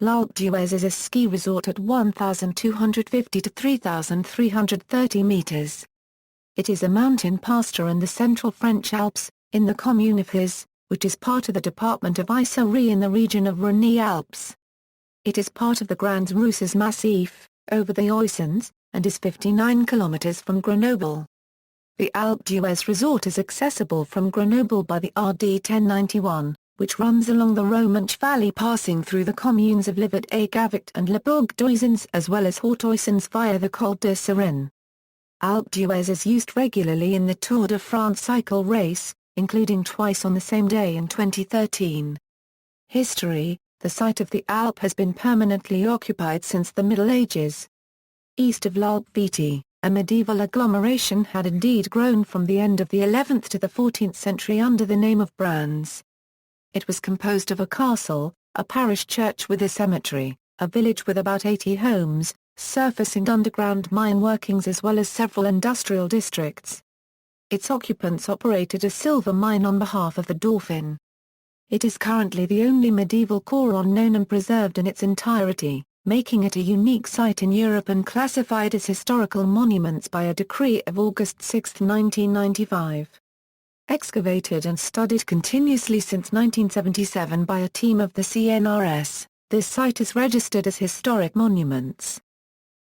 L'Alpe d'Huez is a ski resort at 1,250 to 3,330 meters. It is a mountain pasture in the Central French Alps, in the commune of Huez, which is part of the department of Isère in the region of Rhône-Alpes. It is part of the Grandes Rousses massif, over the Haut-Oisans, and is 59 kilometers from Grenoble. The Alpe d'Huez resort is accessible from Grenoble by the RD 1091, which runs along the Romanche Valley passing through the communes of Livet-et-Gavet and Le Bourg-d'Oisans as well as Haut-Oisans via the Col de Sarenne. Alpe d'Huez is used regularly in the Tour de France cycle race, including twice on the same day in 2013. History: the site of the Alpe has been permanently occupied since the Middle Ages. East of l'Alpe Viti, a medieval agglomeration had indeed grown from the end of the 11th to the 14th century under the name of Brands. It was composed of a castle, a parish church with a cemetery, a village with about 80 homes, surface and underground mine workings as well as several industrial districts. Its occupants operated a silver mine on behalf of the Dauphin. It is currently the only medieval coron known and preserved in its entirety, making it a unique site in Europe and classified as historical monuments by a decree of August 6, 1995. Excavated and studied continuously since 1977 by a team of the CNRS, this site is registered as historic monuments.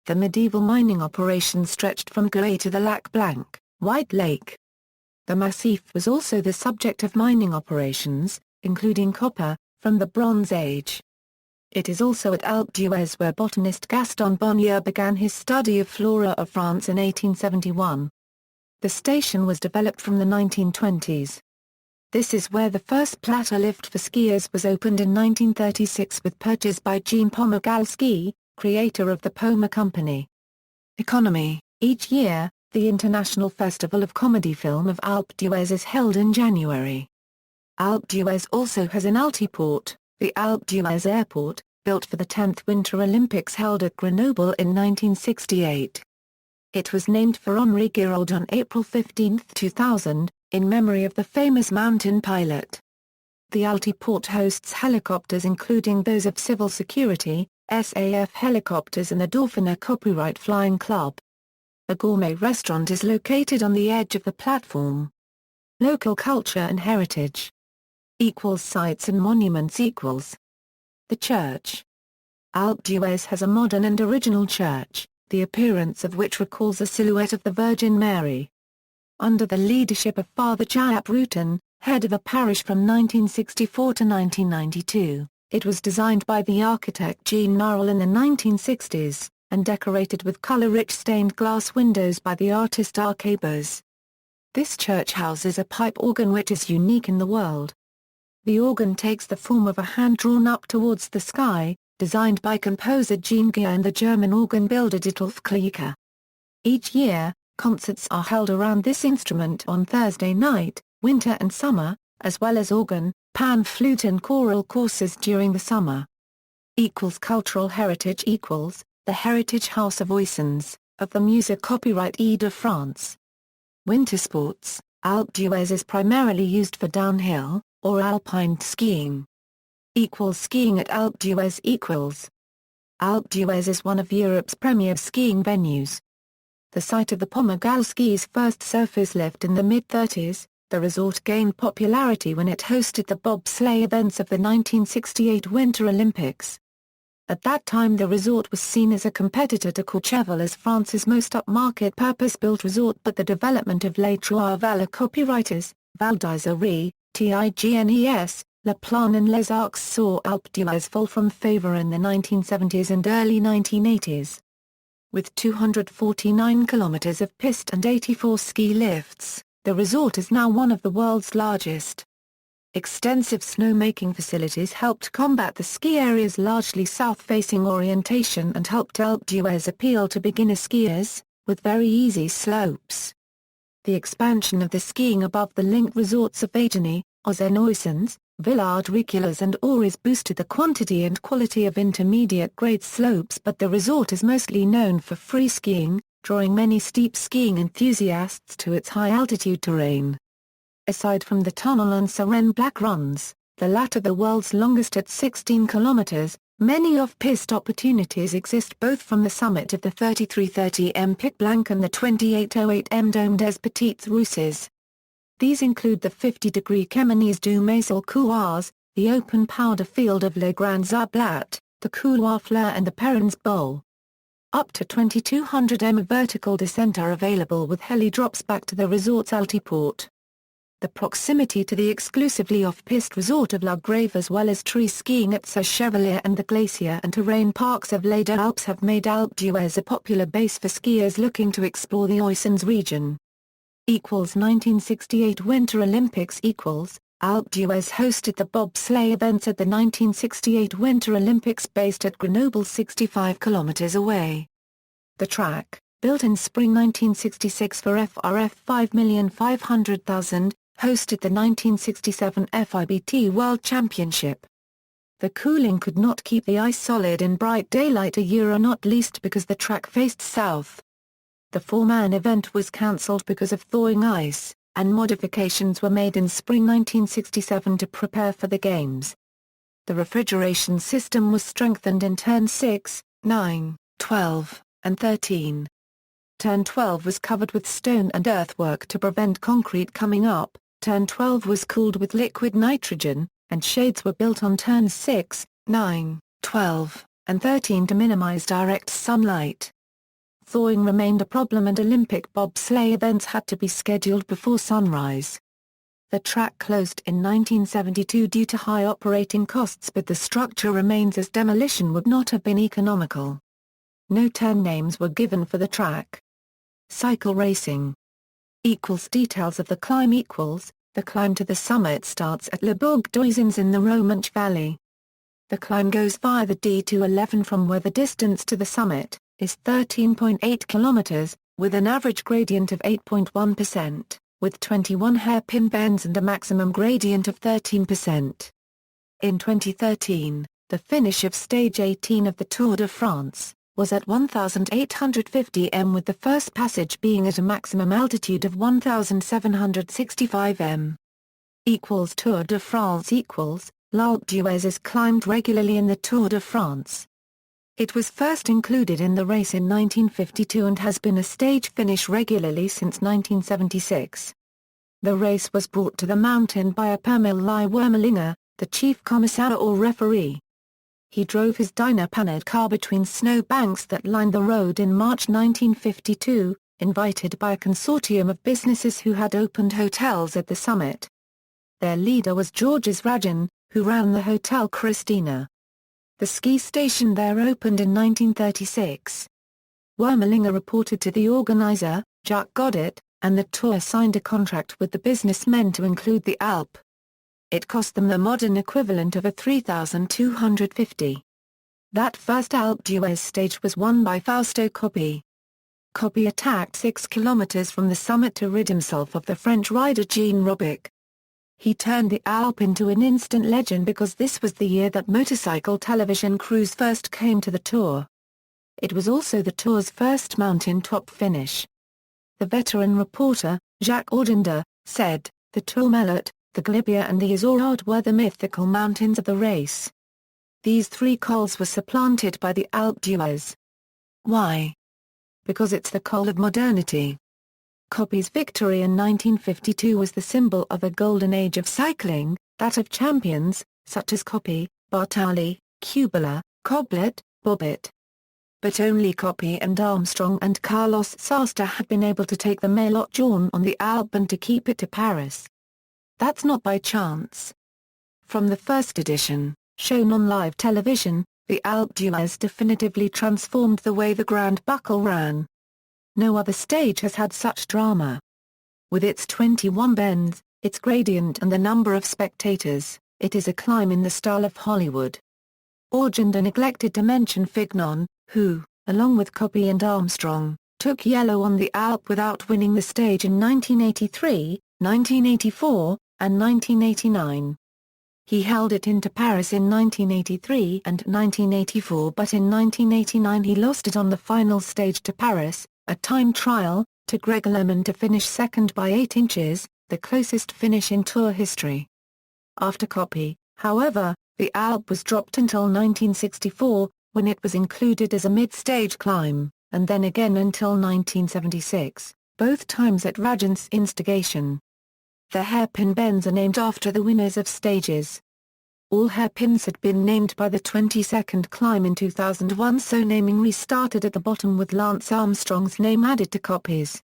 The medieval mining operation stretched from Gué to the Lac Blanc, White Lake. The massif was also the subject of mining operations, including copper, from the Bronze Age. It is also at Alpe d'Huez where botanist Gaston Bonnier began his study of flora of France in 1871. The station was developed from the 1920s. This is where the first plateau lift for skiers was opened in 1936 with purchase by Jean Pomagalski, creator of the Poma Company. Economy: each year, the International Festival of Comedy Film of Alpe d'Huez is held in January. Alpe d'Huez also has an altiport, the Alpe d'Huez Airport, built for the 10th Winter Olympics held at Grenoble in 1968. It was named for Henri Giraud on April 15, 2000, in memory of the famous mountain pilot. The altiport hosts helicopters including those of Civil Security, SAF helicopters and the Dauphine Copyright Flying Club. A gourmet restaurant is located on the edge of the platform. Local culture and heritage. Sites and monuments. The church. Alpe d'Huez has a modern and original church, the appearance of which recalls a silhouette of the Virgin Mary. Under the leadership of Father Jaap Rutten, head of the parish from 1964 to 1992, it was designed by the architect Jean Narel in the 1960s, and decorated with color-rich stained glass windows by the artist Arcabers. This church houses a pipe organ which is unique in the world. The organ takes the form of a hand drawn up towards the sky, designed by composer Jean Guy and the German organ builder Dietolf Klieker. Each year, concerts are held around this instrument on Thursday night, winter and summer, as well as organ, pan flute and choral courses during the summer. Cultural heritage. The Heritage House of Oisans, of the music copyright Ile-de-France. Winter sports. Alpe d'Huez is primarily used for downhill, or alpine skiing. Skiing at Alpe d'Huez. Alpe d'Huez is one of Europe's premier skiing venues. The site of the Pomagalski's first surface lift in the mid-30s, the resort gained popularity when it hosted the bobsleigh events of the 1968 Winter Olympics. At that time the resort was seen as a competitor to Courchevel as France's most upmarket purpose-built resort, but the development of Les Trois Vallées copywriters, Val d'Isère, Tignes, La Plagne and Les Arcs saw Alpe d'Huez fall from favor in the 1970s and early 1980s. With 249 kilometers of piste and 84 ski lifts, the resort is now one of the world's largest. Extensive snowmaking facilities helped combat the ski area's largely south-facing orientation and helped Alpe d'Huez appeal to beginner skiers, with very easy slopes. The expansion of the skiing above the linked resorts of Ageny, Oisans, Villard-Réquillars and Aures boosted the quantity and quality of intermediate-grade slopes, but the resort is mostly known for free skiing, drawing many steep skiing enthusiasts to its high-altitude terrain. Aside from the tunnel and Sarenne Black Runs, the latter the world's longest at 16 kilometers, Many off-piste opportunities exist both from the summit of the 3330 Pic Blanc and the 2808 Dôme des Petites Rousses. These include the 50° Cheminots du Massif couloirs, the open powder field of Les Grandes Rousses, the Couloir Fleur and the Perrins Bowl. Up to 2200 m of vertical descent are available with heli drops back to the resort's altiport. The proximity to the exclusively off-piste resort of La Grave as well as tree skiing at Sa Chevalier and the glacier and terrain parks of Les Deux Alpes have made Alpe d'Huez a popular base for skiers looking to explore the Oisans region. 1968 Winter Olympics Alpe d'Huez hosted the bobsleigh events at the 1968 Winter Olympics based at Grenoble 65 km away. The track, built in spring 1966 for FRF 5,500,000, hosted the 1967 FIBT World Championship. The cooling could not keep the ice solid in bright daylight not least because the track faced south. The four-man event was cancelled because of thawing ice, and modifications were made in spring 1967 to prepare for the games. The refrigeration system was strengthened in turn 6, 9, 12, and 13. Turn 12 was covered with stone and earthwork to prevent concrete coming up, turn 12 was cooled with liquid nitrogen, and shades were built on turns 6, 9, 12, and 13 to minimize direct sunlight. Thawing remained a problem and Olympic bobsleigh events had to be scheduled before sunrise. The track closed in 1972 due to high operating costs, but the structure remains as demolition would not have been economical. No turn names were given for the track. Cycle racing. Details of the climb. The climb to the summit starts at Le Bourg-d'Oisans in the Romanche Valley. The climb goes via the D211 from where the distance to the summit is 13.8 kilometers, with an average gradient of 8.1%, with 21 hairpin bends and a maximum gradient of 13%. In 2013, the finish of stage 18 of the Tour de France was at 1,850 m, with the first passage being at a maximum altitude of 1,765 m. Tour de France L'Alpe d'Huez is climbed regularly in the Tour de France. It was first included in the race in 1952 and has been a stage finish regularly since 1976. The race was brought to the mountain by a Permil Wermelinger, the chief commissar or referee. He drove his Dyna Panhard car between snow banks that lined the road in March 1952, invited by a consortium of businesses who had opened hotels at the summit. Their leader was Georges Rajan, who ran the Hotel Christina. The ski station there opened in 1936. Wermelinger reported to the organizer, Jacques Godot, and the tour signed a contract with the businessmen to include the Alpe. It cost them the modern equivalent of a 3,250. That first Alpe d'Huez stage was won by Fausto Coppi. Coppi attacked 6 kilometers from the summit to rid himself of the French rider Jean Robic. He turned the Alpe into an instant legend because this was the year that motorcycle television crews first came to the Tour. It was also the Tour's first mountain top finish. The veteran reporter, Jacques Audender, said, "The Tourmalet, the Glibia and the Izoard were the mythical mountains of the race. These three cols were supplanted by the Alpe d'Huez. Why? Because it's the col of modernity." Coppi's victory in 1952 was the symbol of a golden age of cycling, that of champions, such as Coppi, Bartali, Kubala, Koblet, Bobbitt. But only Coppi and Armstrong and Carlos Sastre had been able to take the Maillot Jaune on the Alpe and to keep it to Paris. That's not by chance. From the first edition, shown on live television, the Alpe d'Huez definitively transformed the way the Grand Buckle ran. No other stage has had such drama. With its 21 bends, its gradient and the number of spectators, it is a climb in the style of Hollywood. Audender neglected to mention Fignon, who, along with Coppi and Armstrong, took yellow on the Alpe without winning the stage in 1983, 1984, and 1989. He held it into Paris in 1983 and 1984, but in 1989 he lost it on the final stage to Paris, a time trial, to Greg LeMond to finish second by 8 inches, the closest finish in Tour history. After Coppi, however, The Alpe was dropped until 1964, when it was included as a mid-stage climb, and then again until 1976, both times at Ragent's instigation. The hairpin bends are named after the winners of stages. All hairpins had been named by the 22nd climb in 2001, so naming restarted at the bottom with Lance Armstrong's name added to copies.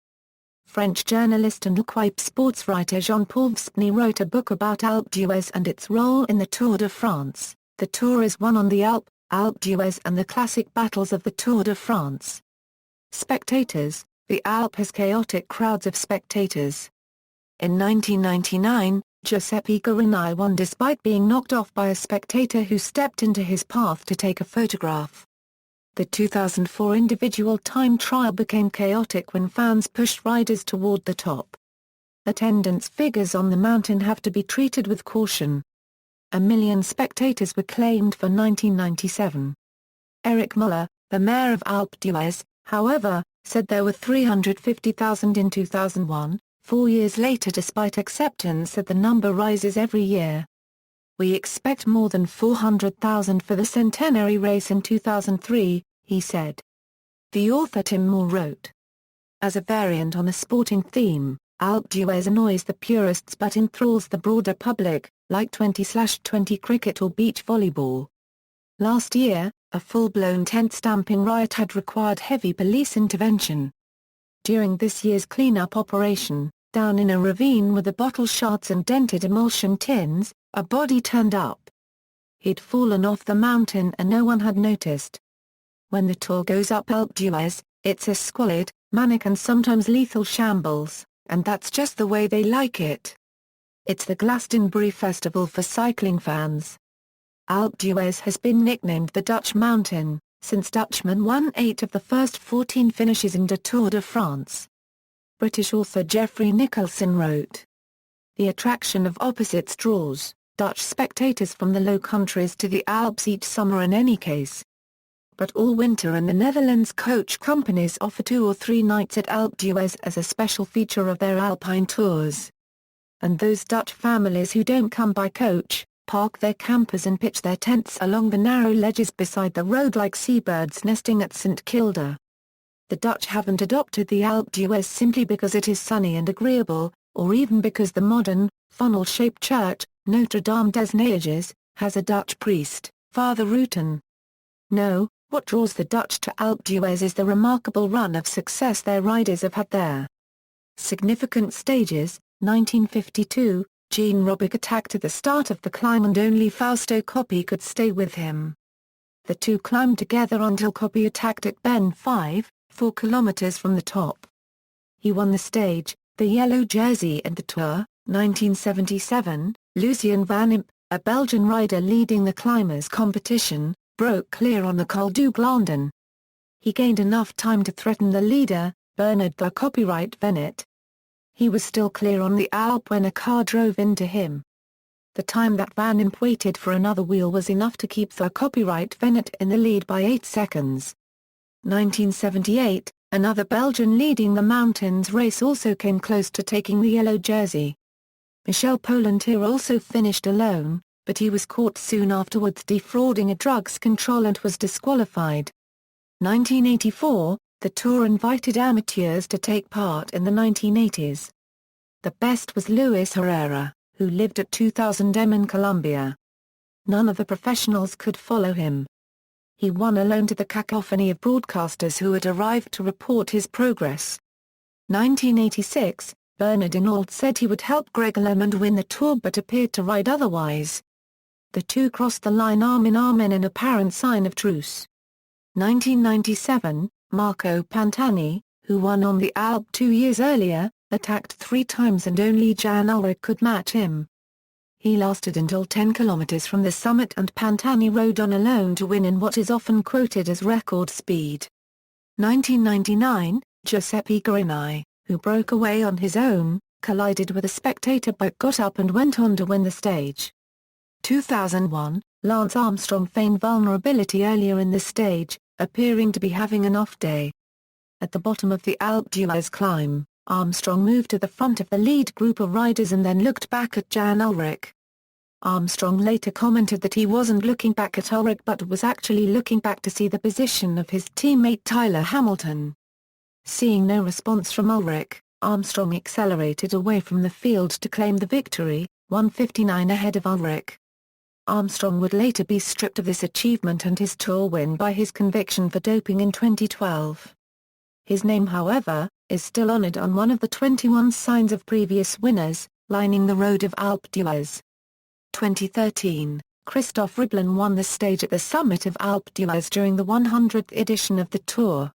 French journalist and L'Equipe sports writer Jean-Paul Vspny wrote a book about Alpe d'Huez and its role in the Tour de France. The Tour is won on the Alpe d'Huez and the classic battles of the Tour de France. Spectators. The Alpe has chaotic crowds of spectators. In 1999, Giuseppe Guarini won despite being knocked off by a spectator who stepped into his path to take a photograph. The 2004 individual time trial became chaotic when fans pushed riders toward the top. Attendance figures on the mountain have to be treated with caution. 1 million spectators were claimed for 1997. Eric Muller, the mayor of Alpe d'Huez, however, said there were 350,000 in 2001. 4 years later, despite acceptance that the number rises every year. We expect more than 400,000 for the centenary race in 2003, he said. The author Tim Moore wrote. As a variant on a sporting theme, Alpe d'Huez annoys the purists but enthralls the broader public, like 20/20 cricket or beach volleyball. Last year, a full-blown tent-stamping riot had required heavy police intervention. During this year's clean-up operation, down in a ravine with the bottle shards and dented emulsion tins, a body turned up. He'd fallen off the mountain and no one had noticed. When the tour goes up Alpe d'Huez, it's a squalid, manic and sometimes lethal shambles, and that's just the way they like it. It's the Glastonbury Festival for cycling fans. Alpe d'Huez has been nicknamed the Dutch Mountain, since Dutchmen won 8 of the first 14 finishes in the Tour de France. British author Geoffrey Nicholson wrote. The attraction of opposites draws Dutch spectators from the Low Countries to the Alps each summer in any case. But all winter in the Netherlands coach companies offer 2 or 3 nights at Alpe d'Huez as a special feature of their alpine tours. And those Dutch families who don't come by coach, park their campers and pitch their tents along the narrow ledges beside the road like seabirds nesting at St Kilda. The Dutch haven't adopted the Alpe d'Huez simply because it is sunny and agreeable, or even because the modern, funnel-shaped church, Notre Dame des Neiges, has a Dutch priest, Father Rutten. No, what draws the Dutch to Alpe d'Huez is the remarkable run of success their riders have had there. Significant stages: 1952, Jean Robic attacked at the start of the climb and only Fausto Coppi could stay with him. The two climbed together until Coppi attacked at Ben 5, 4 kilometres from the top. He won the stage, the yellow jersey and the Tour. 1977, Lucien Van Impe, a Belgian rider leading the climbers competition, broke clear on the Col du Glandon. He gained enough time to threaten the leader, Bernard the Copyright Venet. He was still clear on the Alpe when a car drove into him. The time that Van Impe waited for another wheel was enough to keep the Copyright Venet in the lead by 8 seconds. 1978, another Belgian leading the mountains race also came close to taking the yellow jersey. Michel Pollentier also finished alone, but he was caught soon afterwards defrauding a drugs control and was disqualified. 1984, the Tour invited amateurs to take part in the 1980s. The best was Luis Herrera, who lived at 2000 m in Colombia. None of the professionals could follow him. He won alone to the cacophony of broadcasters who had arrived to report his progress. 1986, Bernard Hinault said he would help Greg LeMond win the Tour but appeared to ride otherwise. The two crossed the line arm in an apparent sign of truce. 1997, Marco Pantani, who won on the Alpe 2 years earlier, attacked 3 times and only Jan Ullrich could match him. He lasted until 10 kilometers from the summit and Pantani rode on alone to win in what is often quoted as record speed. 1999, Giuseppe Guarini, who broke away on his own, collided with a spectator but got up and went on to win the stage. 2001, Lance Armstrong feigned vulnerability earlier in the stage, appearing to be having an off day. At the bottom of the Alpe d'Huez climb, Armstrong moved to the front of the lead group of riders and then looked back at Jan Ullrich. Armstrong later commented that he wasn't looking back at Ulrich but was actually looking back to see the position of his teammate Tyler Hamilton. Seeing no response from Ulrich, Armstrong accelerated away from the field to claim the victory, 1:59 ahead of Ulrich. Armstrong would later be stripped of this achievement and his Tour win by his conviction for doping in 2012. His name, however, is still honored on one of the 21 signs of previous winners, lining the road of Alpe d'Huez. 2013, Christophe Riblin won the stage at the summit of Alpe d'Huez during the 100th edition of the Tour.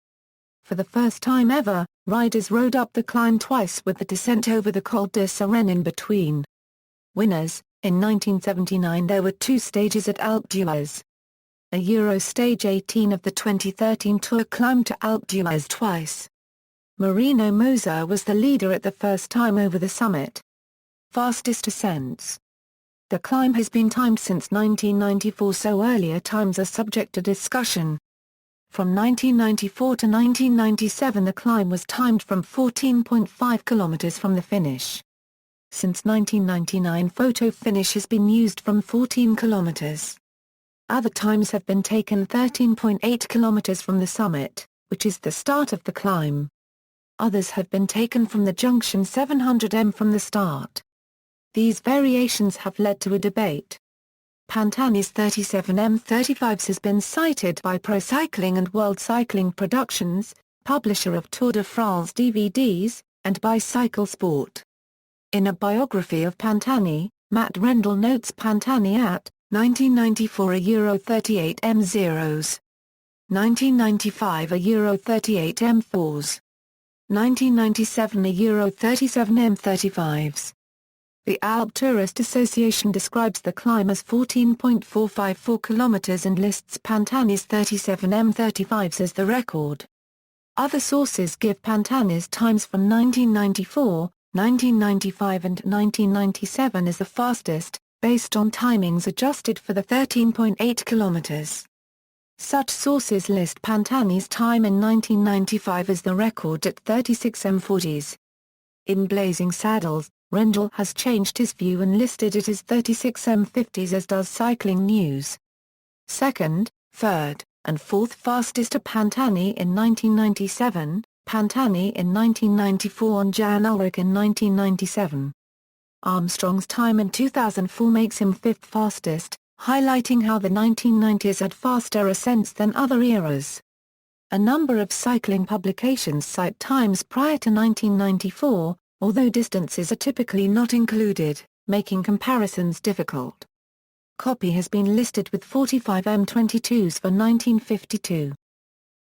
For the first time ever, riders rode up the climb twice with the descent over the Col de Sarenne in between. Winners: in 1979 there were 2 stages at Alpe d'Huez. A Euro Stage 18 of the 2013 Tour climbed to Alpe d'Huez twice. Marino Moser was the leader at the first time over the summit. Fastest ascents. The climb has been timed since 1994, so earlier times are subject to discussion. From 1994 to 1997 the climb was timed from 14.5 kilometers from the finish. Since 1999 photo finish has been used from 14 kilometers. Other times have been taken 13.8 kilometers from the summit, which is the start of the climb. Others have been taken from the junction 700m from the start. These variations have led to a debate. Pantani's 37m35s has been cited by Pro Cycling and World Cycling Productions, publisher of Tour de France DVDs, and by Cycle Sport. In a biography of Pantani, Matt Rendell notes Pantani at 1994 a Euro 38m zeros, 1995 a Euro 38m fours, 1997 a Euro 37m 35s. The Alp Tourist Association describes the climb as 14.454 kilometers and lists Pantani's 37m 35s as the record. Other sources give Pantani's times from 1994, 1995 and 1997 as the fastest, based on timings adjusted for the 13.8 kilometers. Such sources list Pantani's time in 1995 as the record at 36m40s. In Blazing Saddles, Rendell has changed his view and listed it as 36m50s, as does Cycling News. Second, third, and fourth fastest are Pantani in 1997, Pantani in 1994 and Jan Ullrich in 1997. Armstrong's time in 2004 makes him fifth fastest, highlighting how the 1990s had faster ascents than other eras. A number of cycling publications cite times prior to 1994, although distances are typically not included, making comparisons difficult. Copy has been listed with 45m22s for 1952.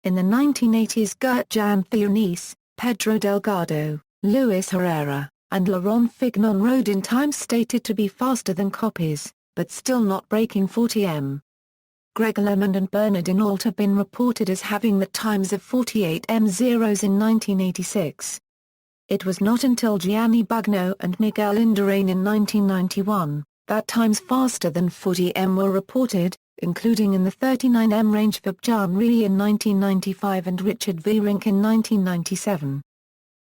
In the 1980s Gert-Jan Theunice, Pedro Delgado, Luis Herrera, and Laurent Fignon rode in times stated to be faster than copies, but still not breaking 40m. Greg LeMond and Bernard Hinault have been reported as having the times of 48m zeros in 1986. It was not until Gianni Bugno and Miguel Indurain in 1991, that times faster than 40m were reported, including in the 39m range for Bjarne Riis in 1995 and Richard Virenque in 1997.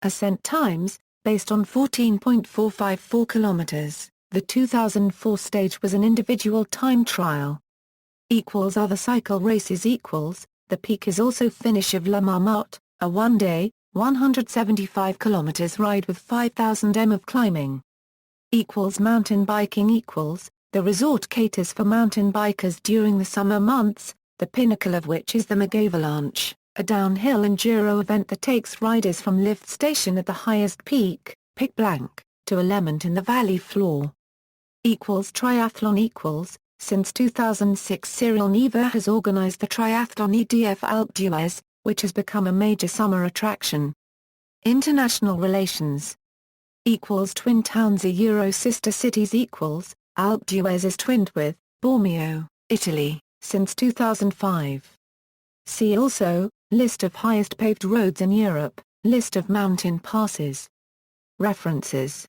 Ascent times, based on 14.454 kilometers, the 2004 stage was an individual time trial. Other cycle races the peak is also finish of La Marmotte, a one-day, 175 km ride with 5,000 m of climbing. Mountain biking the resort caters for mountain bikers during the summer months, the pinnacle of which is the Megavalanche, a downhill enduro event that takes riders from lift station at the highest peak, Pic Blanc, to a lament in the valley floor. Triathlon since 2006 Cyril Neva has organized the triathlon EDF Alpe d'Huez, which has become a major summer attraction. International relations. Twin towns are Euro sister cities. Alpe d'Huez is twinned with Bormio, Italy, since 2005. See also, List of highest paved roads in Europe, List of mountain passes. References.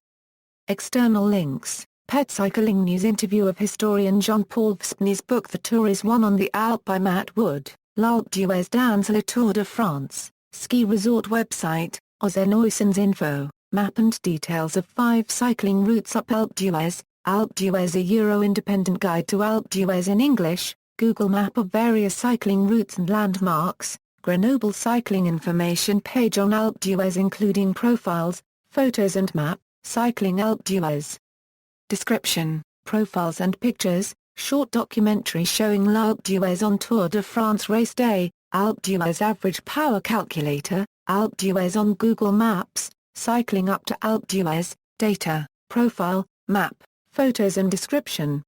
External links. Pet Cycling News interview of historian Jean-Paul Vspny's book The Tour is Won on the Alpe by Matt Wood. L'Alpe d'Huez dans le Tour de France, ski resort website, Ozennoissens info, map and details of 5 cycling routes up Alpe d'Huez, Alpe d'Huez a Euro independent guide to Alpe d'Huez in English, Google map of various cycling routes and landmarks, Grenoble cycling information page on Alpe d'Huez including profiles, photos and map, cycling Alpe d'Huez. Description, profiles and pictures, short documentary showing L'Alpe d'Huez on Tour de France race day, Alpe d'Huez average power calculator, Alpe d'Huez on Google Maps, cycling up to Alpe d'Huez, data, profile, map, photos and description.